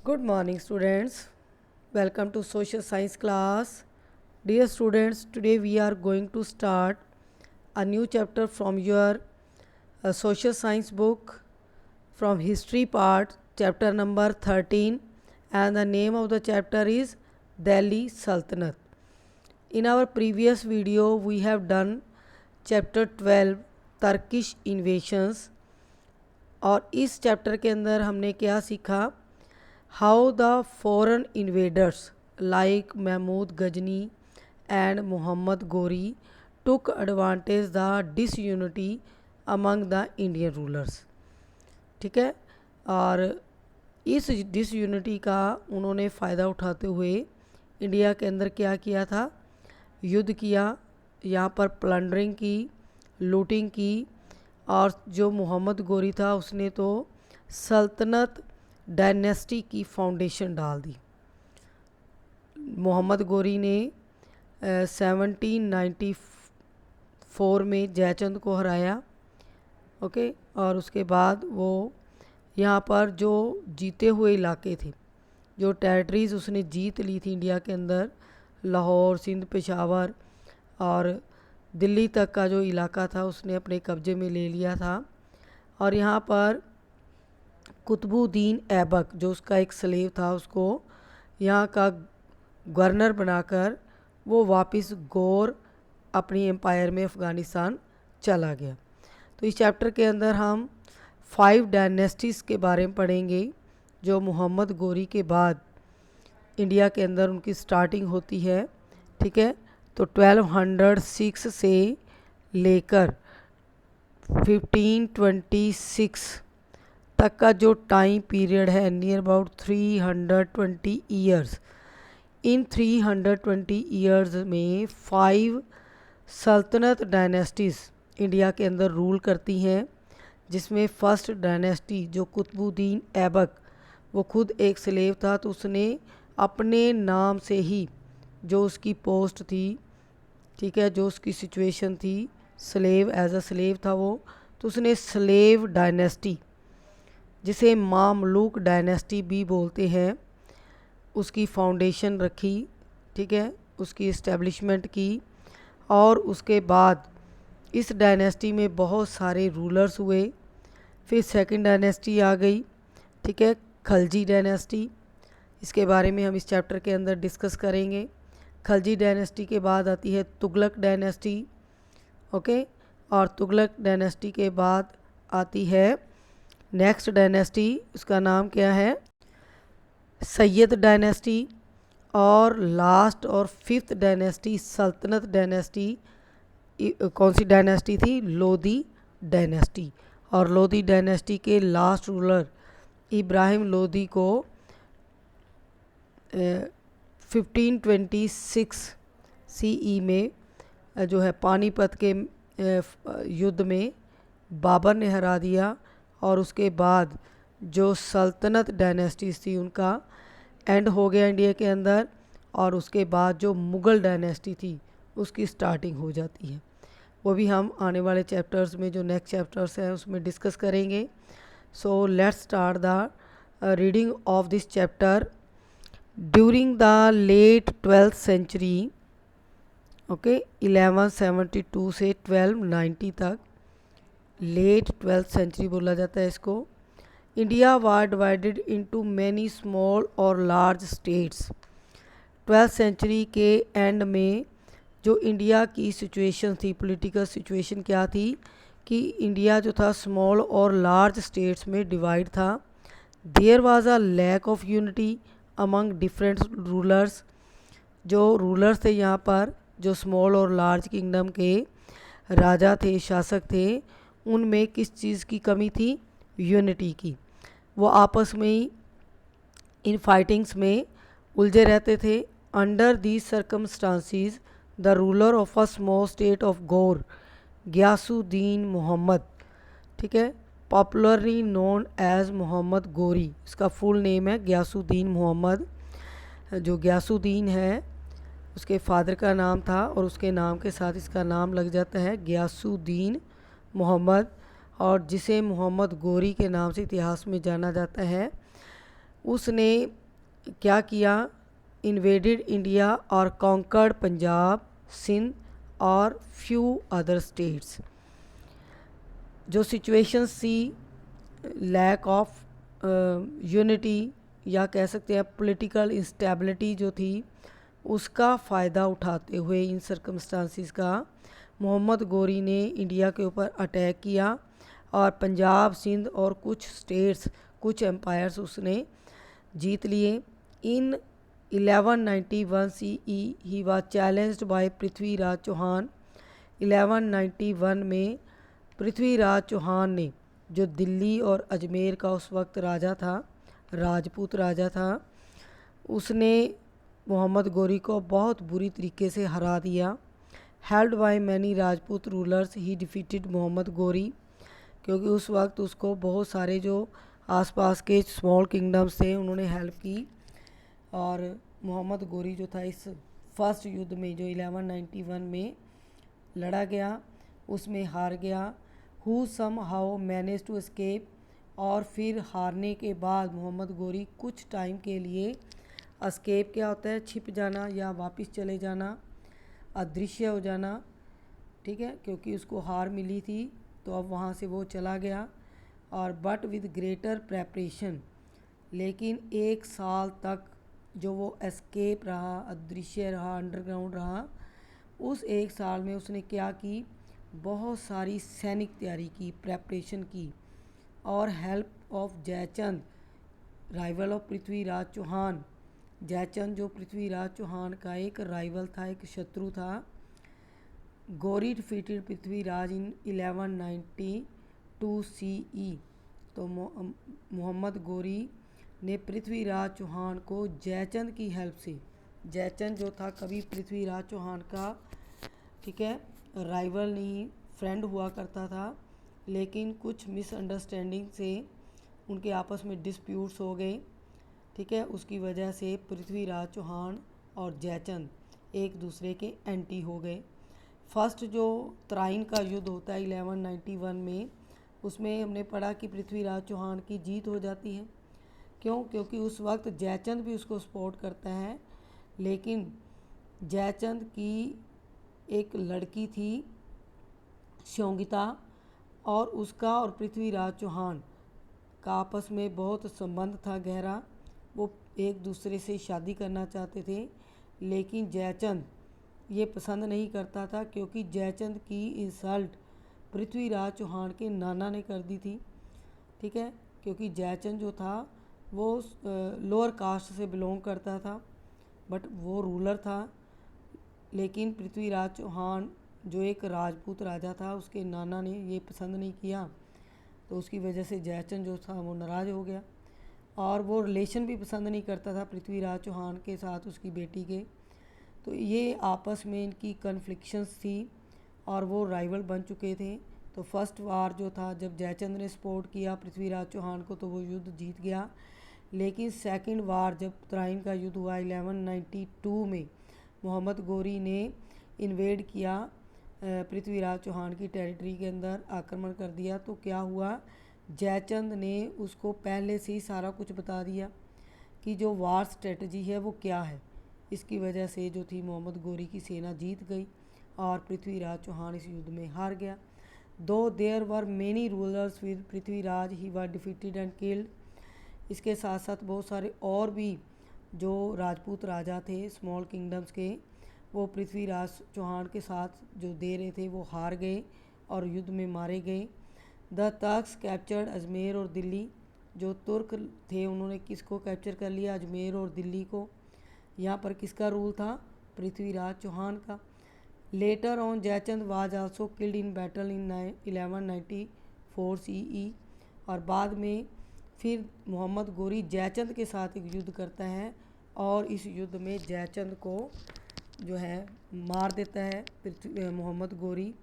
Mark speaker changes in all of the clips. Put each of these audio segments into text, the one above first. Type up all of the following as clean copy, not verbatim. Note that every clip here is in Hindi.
Speaker 1: Good morning, students. Welcome to social science class. Dear students, today we are going to start a new chapter from your social science book from history part, chapter number 13, and the name of the chapter is Delhi Sultanate. In our previous video, we have done chapter 12 Turkish invasions और इस चैप्टर के अंदर हमने क्या सीखा, how the foreign invaders like Mahmud Ghazni and Mohammad Ghori took advantage the disunity among the Indian rulers. ठीक है, और इस डिसयूनिटी का उन्होंने फ़ायदा उठाते हुए इंडिया के अंदर क्या किया था, युद्ध किया, यहाँ पर प्लंडरिंग की, लूटिंग की, और जो मोहम्मद गोरी था उसने तो सल्तनत डायनेस्टी की फाउंडेशन डाल दी। मोहम्मद गोरी ने 1794 में जयचंद को हराया। ओके, और उसके बाद वो यहाँ पर जो जीते हुए इलाके थे, जो टेरिटरीज़ उसने जीत ली थी इंडिया के अंदर, लाहौर, सिंध, पेशावर और दिल्ली तक का जो इलाका था उसने अपने कब्ज़े में ले लिया था। और यहाँ पर कुतुबुद्दीन ऐबक जो उसका एक स्लेव था उसको यहाँ का गवर्नर बनाकर वो वापस गौर अपनी एम्पायर में अफ़गानिस्तान चला गया। तो इस चैप्टर के अंदर हम 5 डायनेस्टीज़ के बारे में पढ़ेंगे जो मोहम्मद गोरी के बाद इंडिया के अंदर उनकी स्टार्टिंग होती है। ठीक है, तो 1206 से लेकर 1526 तक का जो टाइम पीरियड है, near about 320 years. In 320 years में 5 सल्तनत डायनेस्टीज़ इंडिया के अंदर रूल करती हैं, जिसमें फर्स्ट डायनेस्टी जो कुतुबुद्दीन ऐबक, वो खुद एक स्लेव था, तो उसने अपने नाम से ही जो उसकी पोस्ट थी, ठीक है, जो उसकी सिचुएशन थी, स्लेव, एज अ स्लेव था वो, तो उसने स्लेव डायनेस्टी, जिसे मामलुक डायनेस्टी भी बोलते हैं, उसकी फाउंडेशन रखी। ठीक है, उसकी इस्टेब्लिशमेंट की। और उसके बाद इस डायनेस्टी में बहुत सारे रूलर्स हुए। फिर सेकंड डायनेस्टी आ गई, ठीक है, खलजी डायनेस्टी। इसके बारे में हम इस चैप्टर के अंदर डिस्कस करेंगे। खलजी डायनेस्टी के बाद आती है तुगलक डायनेस्टी। ओके, और तुगलक डायनेस्टी के बाद आती है नेक्स्ट डायनेस्टी, उसका नाम क्या है, सैयद डायनेस्टी। और लास्ट और 5th डायनेस्टी, सल्तनत डायनेस्टी, कौन सी डायनेस्टी थी, लोधी डायनेस्टी। और लोधी डायनेस्टी के लास्ट रूलर इब्राहिम लोधी को 1526 CE में जो है पानीपत के युद्ध में बाबर ने हरा दिया। और उसके बाद जो सल्तनत डायनेस्टीज थी उनका एंड हो गया इंडिया के अंदर। और उसके बाद जो मुग़ल डायनेस्टी थी उसकी स्टार्टिंग हो जाती है। वो भी हम आने वाले चैप्टर्स में, जो नेक्स्ट चैप्टर्स हैं, उसमें डिस्कस करेंगे। So let's start the reading of this chapter. During the late 12th century, okay, 1172 से 1290 तक, लेट 12th सेंचुरी बोला जाता है इसको, इंडिया वार डिवाइडेड इनटू मैनी स्मॉल और लार्ज स्टेट्स। 12th सेंचुरी के एंड में जो इंडिया की सिचुएशन थी, पॉलिटिकल सिचुएशन क्या थी कि इंडिया जो था स्मॉल और लार्ज स्टेट्स में डिवाइड था। There was a lack of unity among different rulers. जो रूलर्स थे यहाँ पर, जो स्मॉल और लार्ज किंगडम के राजा थे, शासक थे, उनमें किस चीज़ की कमी थी, यूनिटी की। वो आपस में ही इन फाइटिंग्स में उलझे रहते थे। Under these circumstances the ruler of a small state of Ghor, Ghiyasuddin Mohammad, ठीक है, popularly known as Mohammad Ghori, इसका फुल नेम है गयासुद्दीन मोहम्मद। जो गयासुद्दीन है उसके फादर का नाम था और उसके नाम के साथ इसका नाम लग जाता है गयासुद्दीन मोहम्मद, और जिसे मोहम्मद गोरी के नाम से इतिहास में जाना जाता है। उसने क्या किया, इन्वेडेड इंडिया और कॉन्कर्ड पंजाब, सिंध और फ्यू अदर स्टेट्स। जो सिचुएशंस थी, लैक ऑफ यूनिटी या कह सकते हैं पॉलिटिकल इंस्टेबिलिटी जो थी, उसका फ़ायदा उठाते हुए इन सर्कमस्टांसिस का मोहम्मद गोरी ने इंडिया के ऊपर अटैक किया और पंजाब, सिंध और कुछ स्टेट्स, कुछ एम्पायर्स उसने जीत लिए। In 1191 CE he was challenged by Prithviraj Chauhan. 1191 में पृथ्वीराज चौहान ने, जो दिल्ली और अजमेर का उस वक्त राजा था, राजपूत राजा था, उसने मोहम्मद गोरी को बहुत बुरी तरीके से हरा दिया। Held by many Rajput rulers he defeated Mohammad Ghori, क्योंकि उस वक्त उसको बहुत सारे जो आसपास के स्मॉल किंगडम्स थे उन्होंने हेल्प की। और मोहम्मद गोरी जो था इस फर्स्ट युद्ध में जो 1191 में लड़ा गया उसमें हार गया। Who somehow manage to escape, और फिर हारने के बाद मोहम्मद गोरी कुछ टाइम के लिए, एस्केप क्या होता है, छिप जाना या वापस चले जाना, अदृश्य हो जाना, ठीक है, क्योंकि उसको हार मिली थी तो अब वहाँ से वो चला गया। और बट विद ग्रेटर प्रेपरेशन, लेकिन 1 साल तक जो वो एस्केप रहा, अदृश्य रहा, अंडरग्राउंड रहा, उस 1 साल में उसने क्या की, बहुत सारी सैनिक तैयारी की, प्रेपरेशन की, और help of Jaichand, rival of Prithviraj Chauhan. Jaichand जो पृथ्वीराज चौहान का एक राइवल था, एक शत्रु था। गोरी डिफीटेड पृथ्वीराज इन 1192 CE। तो मोहम्मद गोरी ने पृथ्वीराज चौहान को जयचंद की हेल्प से, जयचंद जो था कभी पृथ्वीराज चौहान का, ठीक है, राइवल नहीं, फ्रेंड हुआ करता था, लेकिन कुछ मिसअंडरस्टैंडिंग से उनके आपस में डिस्प्यूट्स हो गए, ठीक है, उसकी वजह से पृथ्वीराज चौहान और जयचंद एक दूसरे के एंटी हो गए। फर्स्ट जो तराइन का युद्ध होता है 1191 में, उसमें हमने पढ़ा कि पृथ्वीराज चौहान की जीत हो जाती है। क्यों? क्योंकि उस वक्त जयचंद भी उसको सपोर्ट करता है, लेकिन जयचंद की एक लड़की थी श्योंगिता, और उसका और पृथ्वीराज चौहान का आपस में बहुत संबंध था गहरा। वो एक दूसरे से शादी करना चाहते थे, लेकिन जयचंद ये पसंद नहीं करता था, क्योंकि जयचंद की इंसल्ट पृथ्वीराज चौहान के नाना ने कर दी थी, ठीक है, क्योंकि जयचंद जो था वो लोअर कास्ट से बिलोंग करता था, बट वो रूलर था। लेकिन पृथ्वीराज चौहान जो एक राजपूत राजा था, उसके नाना ने ये पसंद नहीं किया, तो उसकी वजह से जयचंद जो था वो नाराज़ हो गया, और वो रिलेशन भी पसंद नहीं करता था पृथ्वीराज चौहान के साथ उसकी बेटी के। तो ये आपस में इनकी कन्फ्लिक्शंस थी और वो राइवल बन चुके थे। तो फर्स्ट वार जो था, जब जयचंद ने सपोर्ट किया पृथ्वीराज चौहान को, तो वो युद्ध जीत गया। लेकिन सेकंड वार जब तराइन का युद्ध हुआ 1192 में, मोहम्मद गोरी ने इन्वेड किया पृथ्वीराज चौहान की टेरिटरी के अंदर, आक्रमण कर दिया। तो क्या हुआ, जयचंद ने उसको पहले से ही सारा कुछ बता दिया कि जो वार स्ट्रेटजी है वो क्या है। इसकी वजह से जो थी मोहम्मद गोरी की सेना जीत गई और पृथ्वीराज चौहान इस युद्ध में हार गया। Though there were many rulers with Prithviraj he were defeated and killed. इसके साथ साथ बहुत सारे और भी जो राजपूत राजा थे स्मॉल किंगडम्स के, वो पृथ्वीराज चौहान के साथ जो दे रहे थे वो हार गए और युद्ध में मारे गए। द तर्क्स कैप्चर्ड अजमेर और दिल्ली। जो तुर्क थे उन्होंने किसको कैप्चर कर लिया, अजमेर और दिल्ली को। यहाँ पर किसका रूल था, पृथ्वीराज चौहान का। Later on Jaichand was also killed in battle in 1194 CE। और बाद में फिर मोहम्मद गोरी जयचंद के साथ एक युद्ध करता है, और इस युद्ध में जयचंद को जो है मार देता है मोहम्मद गोरी,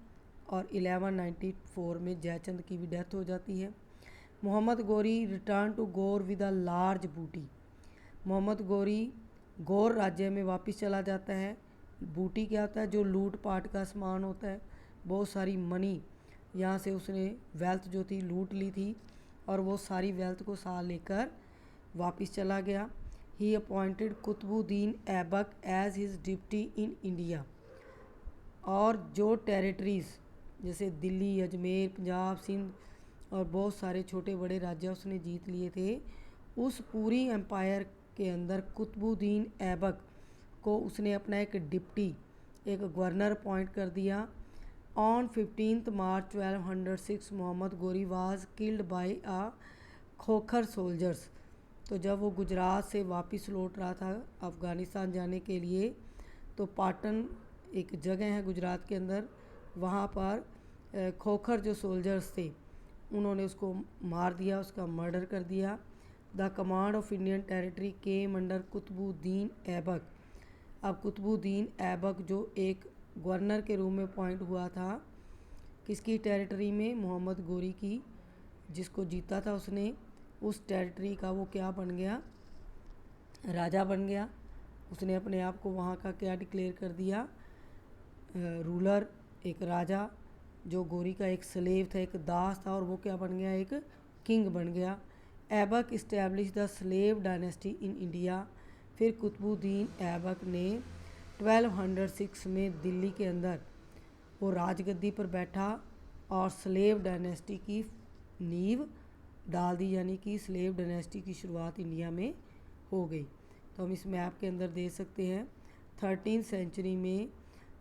Speaker 1: और 1194 में जयचंद की भी डेथ हो जाती है। Mohammad Ghori return to Ghor with a large booty. Mohammad गोरी गौर राज्य में वापस चला जाता है। बूटी क्या होता है, जो लूट पाट का सामान होता है, बहुत सारी मनी, यहाँ से उसने वेल्थ जो थी लूट ली थी, और वो सारी वेल्थ को साथ लेकर वापस चला गया। He appointed Qutbuddin Aibak as his deputy in India. और जो टेरिटरीज़ जैसे दिल्ली, अजमेर, पंजाब, सिंध और बहुत सारे छोटे बड़े राज्य उसने जीत लिए थे, उस पूरी एम्पायर के अंदर कुतुबुद्दीन ऐबक को उसने अपना एक डिप्टी, एक गवर्नर अपॉइंट कर दिया। On 15 March 1206 Mohammad Ghori was killed by a Khokhar soldiers. तो जब वो गुजरात से वापस लौट रहा था अफ़गानिस्तान जाने के लिए, तो पाटन एक जगह है गुजरात के अंदर, वहाँ पर खोखर जो सोल्जर्स थे उन्होंने उसको मार दिया, उसका मर्डर कर दिया। The command of Indian territory came under Qutbuddin Aibak. अब कुतुबुद्दीन ऐबक जो एक गवर्नर के रूप में अपॉइंट हुआ था किसकी टेरिटरी में, मोहम्मद गोरी की, जिसको जीता था उसने, उस टेरिटरी का वो क्या बन गया, राजा बन गया। उसने अपने आप को वहाँ का क्या डिक्लेयर कर दिया, रूलर, एक राजा। जो गोरी का एक स्लेव था, एक दास था, और वो क्या बन गया, एक किंग बन गया। Aibak establish the slave dynasty in India. फिर कुतुबुद्दीन ऐबक ने 1206 में दिल्ली के अंदर वो राजगद्दी पर बैठा और स्लेव डायनेस्टी की नींव डाल दी, यानी कि स्लेव डायनेस्टी की शुरुआत इंडिया में हो गई। तो हम इस मैप के अंदर देख सकते हैं 13वीं सेंचुरी में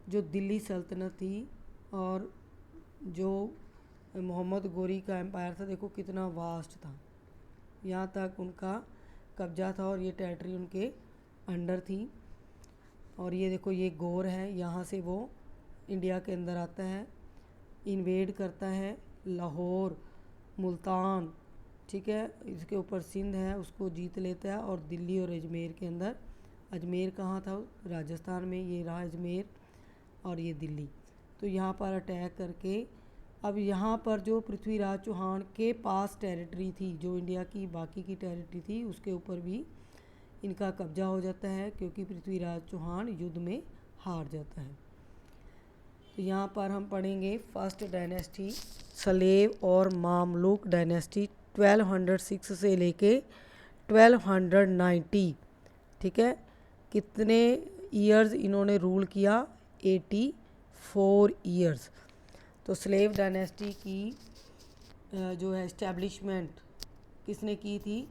Speaker 1: जो दिल्ली सल्तनत थी और जो मोहम्मद गोरी का एम्पायर था, देखो कितना वास्ट था, यहाँ तक उनका कब्जा था और ये टेरिटरी उनके अंडर थी। और ये देखो ये गौर है, यहाँ से वो इंडिया के अंदर आता है, इन्वेड करता है लाहौर, मुल्तान, ठीक है, इसके ऊपर सिंध है, उसको जीत लेता है और दिल्ली और अजमेर के अंदर, अजमेर कहाँ था, राजस्थान में, ये रहा अजमेर और ये दिल्ली, तो यहाँ पर अटैक करके अब यहाँ पर जो पृथ्वीराज चौहान के पास टेरिटरी थी, जो इंडिया की बाकी की टेरिटरी थी, उसके ऊपर भी इनका कब्जा हो जाता है क्योंकि पृथ्वीराज चौहान युद्ध में हार जाता है। तो यहाँ पर हम पढ़ेंगे फर्स्ट डायनेस्टी, सलेव और मामलुक डायनेस्टी 1206 से लेके 1290, ठीक है। कितने ईयर्स इन्होंने रूल किया, 84 ईयर्स। तो स्लेव डायनेस्टी की जो है इस्टेब्लिशमेंट किसने की थी,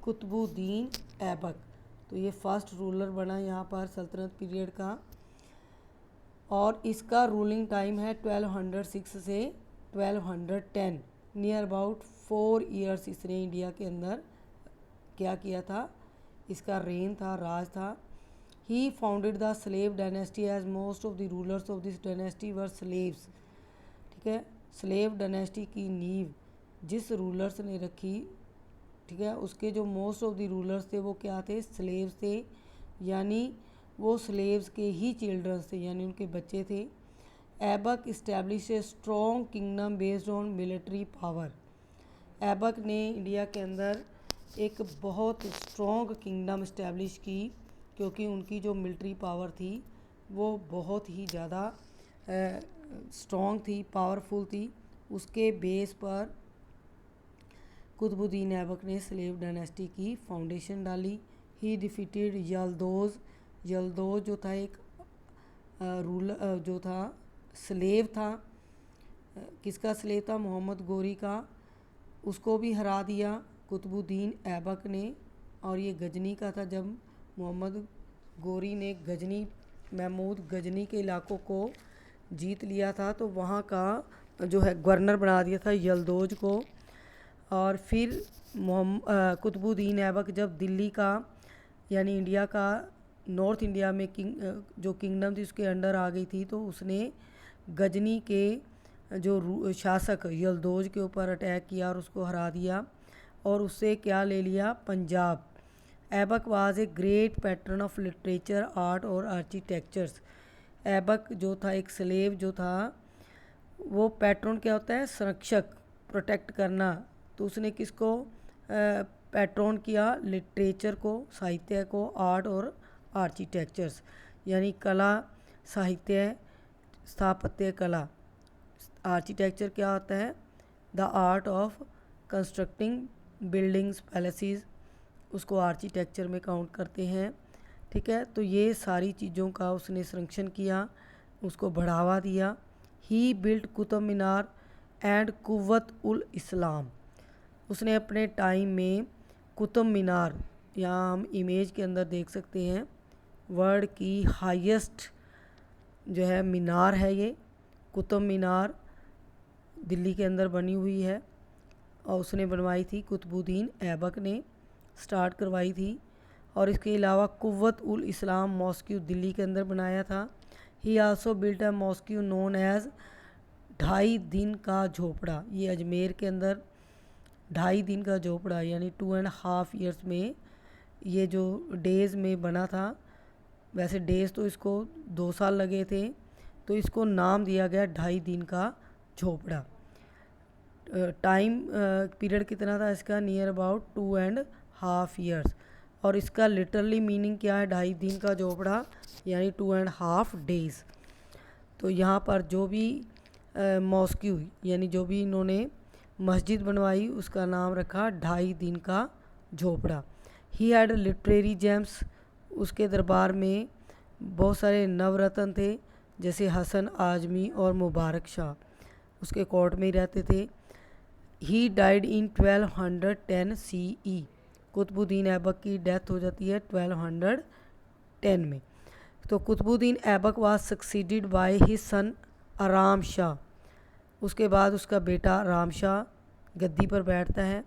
Speaker 1: कुतुबुद्दीन ऐबक। तो ये फर्स्ट रूलर बना यहाँ पर सल्तनत पीरियड का, और इसका रूलिंग टाइम है 1206 से 1210, नियर अबाउट 4 ईयर्स इसने इंडिया के अंदर क्या किया था, इसका रेन था, राज था। He founded the slave dynasty as most of the rulers of this dynasty were slaves, ठीक है। स्लेव डायनेस्टी की नींव जिस रूलर्स ने रखी, ठीक है, उसके जो मोस्ट ऑफ द रूलर्स थे वो क्या थे, स्लेव्स थे, यानी वो स्लेव्स के ही चिल्ड्रंस थे, यानी उनके बच्चे थे। Aibak establish a strong kingdom based on military power. Aibak ने इंडिया के अंदर एक बहुत स्ट्रॉन्ग किंगडम इस्टेब्लिश की क्योंकि उनकी जो मिलिट्री पावर थी वो बहुत ही ज़्यादा स्ट्रॉन्ग थी, पावरफुल थी। उसके बेस पर कुतुबुद्दीन ऐबक ने स्लेव डायनेस्टी की फाउंडेशन डाली। ही डिफीटेड यल्दोज, यल्दोज जो था एक रूलर जो था, स्लेव था, किसका स्लेव था, मोहम्मद गोरी का, उसको भी हरा दिया कुतुबुद्दीन ऐबक ने। और ये गजनी का था, जब मोहम्मद गोरी ने गजनी, महमूद गजनी के इलाकों को जीत लिया था तो वहाँ का जो है गवर्नर बना दिया था यल्दोज को। और फिर कुतुबुद्दीन ऐबक जब दिल्ली का यानी इंडिया का नॉर्थ इंडिया में जो किंगडम थी उसके अंडर आ गई थी, तो उसने गजनी के जो शासक यल्दोज के ऊपर अटैक किया और उसको हरा दिया और उससे क्या ले लिया, Punjab. Aibak was a great pattern of literature, art और आर्किटेक्चर्स। ऐबक जो था एक स्लेव जो था, वो पैट्रन क्या होता है, संरक्षक, प्रोटेक्ट करना। तो उसने किसको पैट्रन किया, लिटरेचर को, साहित्य को, आर्ट और आर्किटेक्चर्स यानी कला, साहित्य, स्थापत्य कला। आर्किटेक्चर क्या होता है, the art of constructing buildings, palaces, उसको आर्किटेक्चर में काउंट करते हैं। ठीक है, तो ये सारी चीज़ों का उसने संरक्षण किया, उसको बढ़ावा दिया। ही बिल्ट कुतुब मीनार एंड कुव्वत उल इस्लाम। उसने अपने टाइम में कुतुब मीनार, यहाँ हम इमेज के अंदर देख सकते हैं, वर्ल्ड की हाईएस्ट जो है मीनार है ये कुतुब मीनार, दिल्ली के अंदर बनी हुई है और उसने बनवाई थी, कुतुबुद्दीन ऐबक ने स्टार्ट करवाई थी। और इसके अलावा कुव्वत उल इस्लाम मॉस्क्यू दिल्ली के अंदर बनाया था। He also built a mosque known as 2.5 दिन का झोपड़ा। ये अजमेर के अंदर 2.5 दिन का झोपड़ा यानी 2.5 ईयर्स में ये जो डेज़ में बना था। वैसे डेज़ तो इसको 2 साल लगे थे, तो इसको नाम दिया गया 2.5 दिन का झोपड़ा। टाइम पीरियड कितना था इसका? Near about 2.5 years. और इसका लिटरली मीनिंग क्या है? 2.5 दिन का झोपड़ा यानी 2.5 डेज़। तो यहाँ पर जो भी मॉस्क्यू यानी जो भी इन्होंने मस्जिद बनवाई उसका नाम रखा 2.5 दिन का झोपड़ा। He had literary gems. उसके दरबार में बहुत सारे नवरत्न थे, जैसे हसन आजमी और मुबारक शाह उसके कोर्ट में ही रहते थे। He died in 1210 CE। Qutbuddin Aibak की डेथ हो जाती है 1210 में। तो Qutbuddin Aibak was succeeded by his son Aram Shah. उसके बाद उसका बेटा आराम शाह गद्दी पर बैठता है।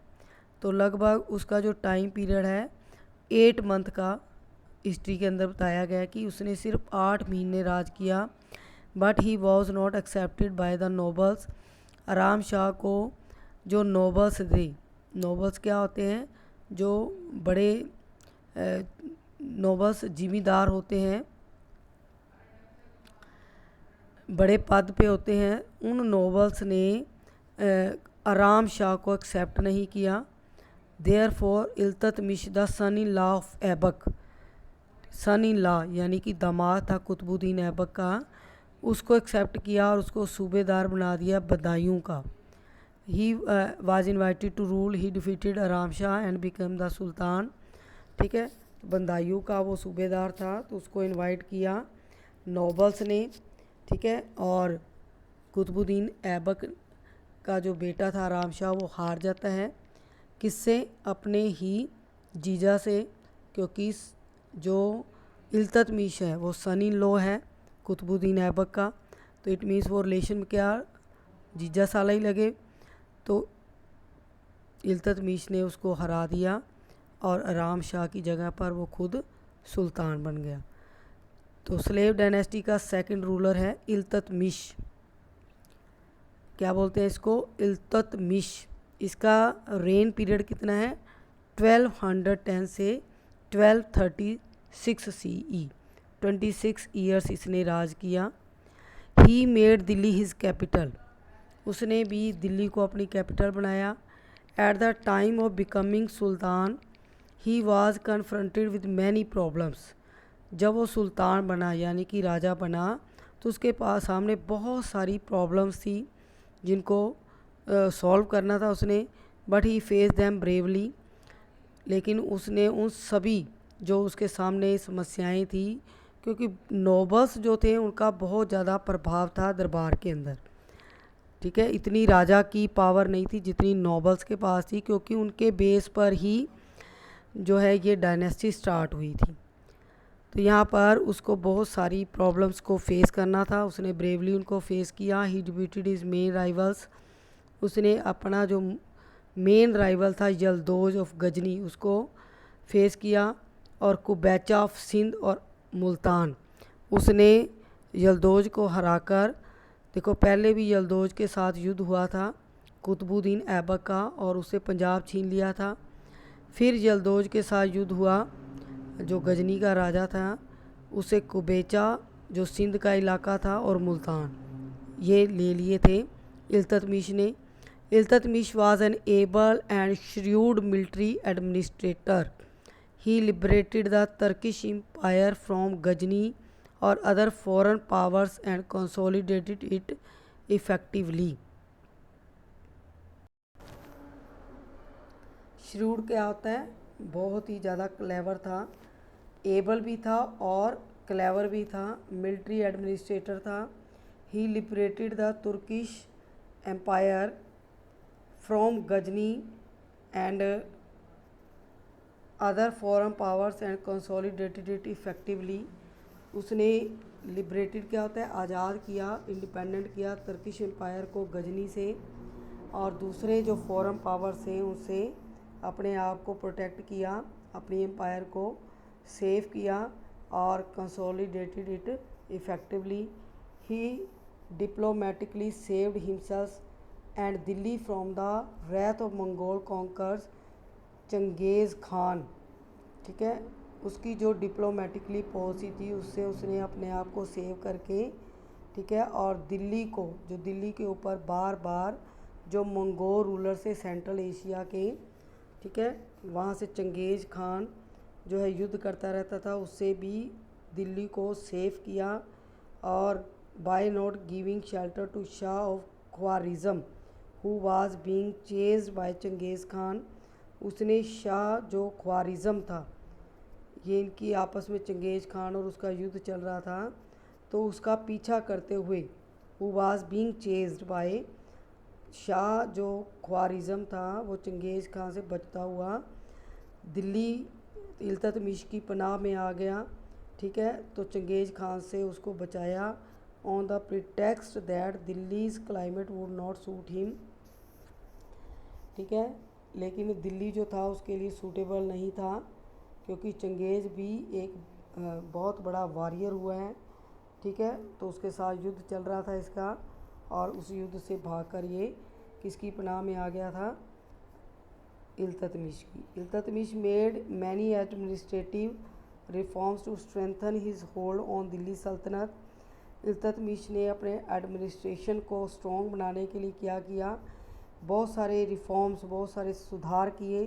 Speaker 1: तो लगभग उसका जो टाइम पीरियड है 8 मंथ का हिस्ट्री के अंदर बताया गया है कि उसने सिर्फ 8 महीने राज किया। But he was not accepted by the nobles. आराम शाह को जो नोबल्स थे, नोबल्स क्या होते हैं? जो बड़े नोबल्स जिम्मेदार होते हैं, बड़े पद पे होते हैं, उन नोबल्स ने आराम शाह को एक्सेप्ट नहीं किया। Therefore Iltutmish the son in law of Aibak, son in law यानी कि दामाद था कुतुबुद्दीन ऐबक का, उसको एक्सेप्ट किया और उसको सूबेदार बना दिया बदायूं का। He was invited to rule. He defeated Aram Shah and become the sultan. ठीक है, बदायूं का वो सूबेदार था, तो उसको इनवाइट किया नोबल्स ने। ठीक है, और कुतुबुद्दीन ऐबक का जो बेटा था आराम शाह वो हार जाता है। किससे? अपने ही जीजा से, क्योंकि जो इल्ततमिश है वो सन इन लॉ है कुतुबुद्दीन ऐबक का, तो इट मीन्स वो रिलेशन में क्या जीजा साला ही लगे। तो इल्ततमिश ने उसको हरा दिया और आराम शाह की जगह पर वो खुद सुल्तान बन गया। तो स्लेव डायनेस्टी का सेकंड रूलर है इल्ततमिश। क्या बोलते हैं इसको? इल्ततमिश। इसका रेन पीरियड कितना है? 1210 से 1236 CE। 26 ईयर्स इसने राज किया। He made Delhi his capital. उसने भी दिल्ली को अपनी कैपिटल बनाया। At the time of becoming Sultan he was confronted with many problems. जब वो सुल्तान बना यानी कि राजा बना, तो उसके पास सामने बहुत सारी प्रॉब्लम्स थी जिनको सॉल्व करना था उसने। But he face them bravely. लेकिन उसने उन सभी जो उसके सामने समस्याएं थी, क्योंकि नोबल्स जो थे उनका बहुत ज़्यादा प्रभाव था दरबार के अंदर। ठीक है, इतनी राजा की पावर नहीं थी जितनी नोबल्स के पास थी, क्योंकि उनके बेस पर ही जो है ये डायनेस्टी स्टार्ट हुई थी। तो यहाँ पर उसको बहुत सारी प्रॉब्लम्स को फेस करना था। उसने ब्रेवली उनको फेस किया। ही डिफीटेड हिज मेन राइवल्स। उसने अपना जो मेन राइवल था यलदौज ऑफ गजनी उसको फेस किया, और कुबैचा ऑफ सिंध और मुल्तान उसने यलदौज को हराकर, देखो पहले भी यलदौज के साथ युद्ध हुआ था कुतुबुद्दीन ऐबक का और उससे पंजाब छीन लिया था। फिर यलदौज के साथ युद्ध हुआ जो गजनी का राजा था, उसे कुबैचा जो सिंध का इलाका था और मुल्तान ये ले लिए थे इल्ततमिश ने। Iltutmish was an able and shrewd military administrator. He liberated the Turkish empire from Ghazni और other foreign powers and consolidated it effectively. Shrewd क्या होता है? बहुत ही ज़्यादा क्लेवर था, एबल भी था और क्लेवर भी था, मिलिट्री एडमिनिस्ट्रेटर था। He liberated the Turkish empire from Ghazni and other foreign powers and consolidated it effectively. उसने लिबरेटेड क्या होता है, आज़ाद किया, इंडिपेंडेंट किया तुर्किश एम्पायर को गजनी से और दूसरे जो फॉरेन पावर्स हैं उनसे अपने आप को प्रोटेक्ट किया, अपनी एम्पायर को सेव किया और consolidated it effectively. He diplomatically saved himself and Delhi from the wrath of Mongol conquers Changez Khan. ठीक है, उसकी जो डिप्लोमेटिकली पॉलिसी थी उससे उसने अपने आप को सेव करके, ठीक है, और दिल्ली को, जो दिल्ली के ऊपर बार बार जो मंगोल रूलर से सेंट्रल एशिया के, ठीक है, वहाँ से चंगेज़ खान जो है युद्ध करता रहता था, उससे भी दिल्ली को सेव किया। और by not giving shelter to Shah of Khwarazm who was being chased by Genghis Khan, उसने शाह जो ख्वारिज़म था, ये इनकी आपस में चंगेज़ खान और उसका युद्ध चल रहा था, तो उसका पीछा करते हुए who was being chased by, Shah जो ख्वारिज़म था वो चंगेज़ खान से बचता हुआ दिल्ली इल्तुतमिश की पनाह में आ गया। ठीक है, तो चंगेज़ खान से उसको बचाया on the pretext that Delhi's climate would not suit him. ठीक है, लेकिन दिल्ली जो था उसके लिए सूटेबल नहीं था, क्योंकि चंगेज़ भी एक बहुत बड़ा वॉरियर हुआ है। ठीक है, तो उसके साथ युद्ध चल रहा था इसका, और उस युद्ध से भागकर ये किसकी पनाह में आ गया था, इल्तुतमिश की। Iltutmish made many administrative reforms to strengthen his hold on Delhi Sultanate. Iltutmish ने अपने एडमिनिस्ट्रेशन को स्ट्रॉन्ग बनाने के लिए क्या किया, बहुत सारे रिफॉर्म्स, बहुत सारे सुधार किए।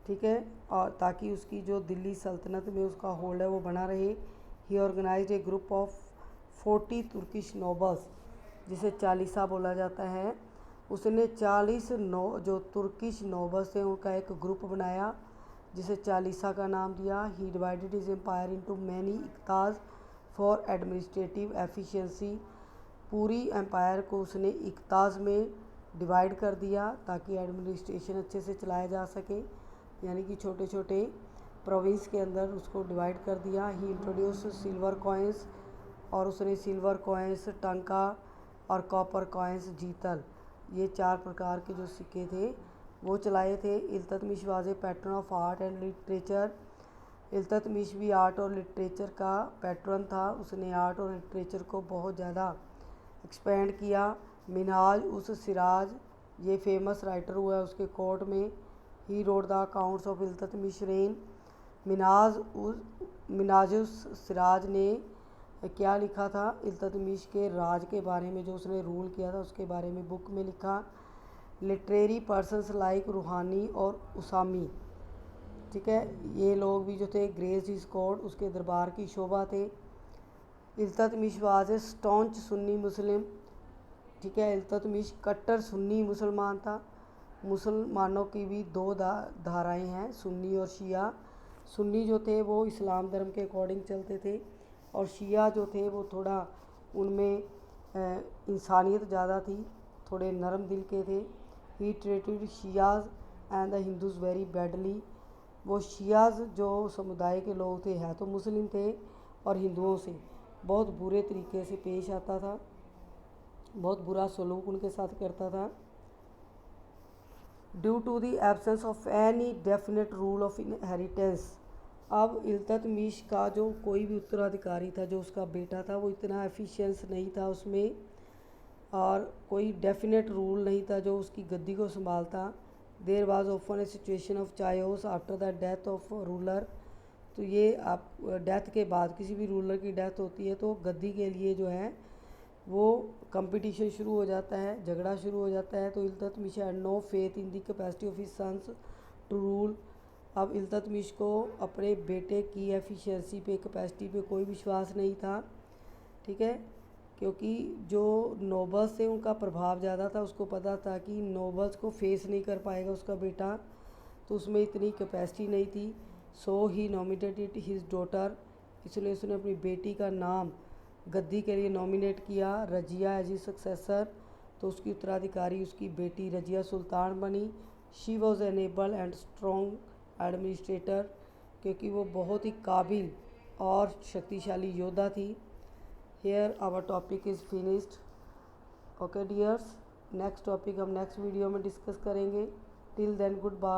Speaker 1: ठीक है, और ताकि उसकी जो दिल्ली सल्तनत में उसका होल्ड है वो बना रहे। He organised a group of 40 Turkish nobles, जिसे चालीसा बोला जाता है। उसने 40 जो तुर्किश नोबल्स थे उनका एक ग्रुप बनाया जिसे चालीसा का नाम दिया। He divided his empire into many iqtas for administrative efficiency. पूरी एम्पायर को उसने इक्ताज में डिवाइड कर दिया ताकि एडमिनिस्ट्रेशन अच्छे से चलाया जा सके, यानी कि छोटे छोटे प्रोविंस के अंदर उसको डिवाइड कर दिया। ही इंट्रोड्यूस सिल्वर कॉइन्स, और उसने सिल्वर कॉइन्स, टंका और कॉपर कॉइन्स, जीतल, ये 4 प्रकार के जो सिक्के थे वो चलाए थे। Iltutmish was A pattern of art and literature. Iltutmish भी आर्ट और लिटरेचर का पैट्रन था, उसने आर्ट और लिटरेचर को बहुत ज़्यादा एक्सपेंड किया। मिनहाज उस सिराज, ये फेमस राइटर हुआ है उसके कोर्ट में। He wrote the accounts of Iltutmish reign. Minhajus Siraj ने क्या लिखा था, इल्तुतमिश के राज के बारे में, जो उसने रूल किया था उसके बारे में बुक में लिखा। लिटरेरी पर्सनस लाइक रूहानी और उसामी, ठीक है, ये लोग भी जो थे ग्रेस हिज कोर्ट, उसके दरबार की शोभा थे। Iltutmish was a staunch Sunni Muslim. ठीक है, इल्तुतमिश कट्टर सुन्नी मुसलमान था। मुसलमानों की भी 2 धाराएं हैं, सुन्नी और शिया। सुन्नी जो थे वो इस्लाम धर्म के अकॉर्डिंग चलते थे, और शिया जो थे वो थोड़ा उनमें इंसानियत ज़्यादा थी, थोड़े नरम दिल के थे। He treated Shias and the Hindus very badly. वो शियाज जो समुदाय के लोग थे, है तो मुस्लिम थे, और हिंदुओं से बहुत बुरे तरीके से पेश आता था, बहुत बुरा सलूक उनके साथ करता था। Due to the absence of any definite rule of inheritance. अब इल्तुतमिश का जो कोई भी उत्तराधिकारी था, जो उसका बेटा था, वो इतना एफिशिएंस नहीं था उसमें, और कोई डेफिनेट रूल नहीं था जो उसकी गद्दी को संभालता। There was often A situation of Chaayos after the death of ruler. तो ये आप डेथ के बाद, किसी भी रूलर की डेथ होती है तो गद्दी के लिए जो है वो कंपटीशन शुरू हो जाता है, झगड़ा शुरू हो जाता है। तो Iltutmish had no faith in the capacity of his sons to rule. अब इल्तुतमिश को अपने बेटे की एफिशिएंसी पे, कैपेसिटी पे कोई विश्वास नहीं था। ठीक है, क्योंकि जो नोबल्स थे उनका प्रभाव ज़्यादा था, उसको पता था कि नोबल्स को फेस नहीं कर पाएगा उसका बेटा, तो उसमें इतनी कैपेसिटी नहीं थी। सो ही नॉमिनेटेड हिज डॉटर, इसलिए उसने अपनी बेटी का नाम गद्दी के लिए नॉमिनेट किया रजिया एज ई सक्सेसर। तो उसकी उत्तराधिकारी उसकी बेटी रजिया सुल्तान बनी। She was an able and strong administrator, क्योंकि वो बहुत ही काबिल और शक्तिशाली योद्धा थी। Here our topic is finished. Okay dears, next topic हम नेक्स्ट वीडियो में डिस्कस करेंगे। Till then good bye.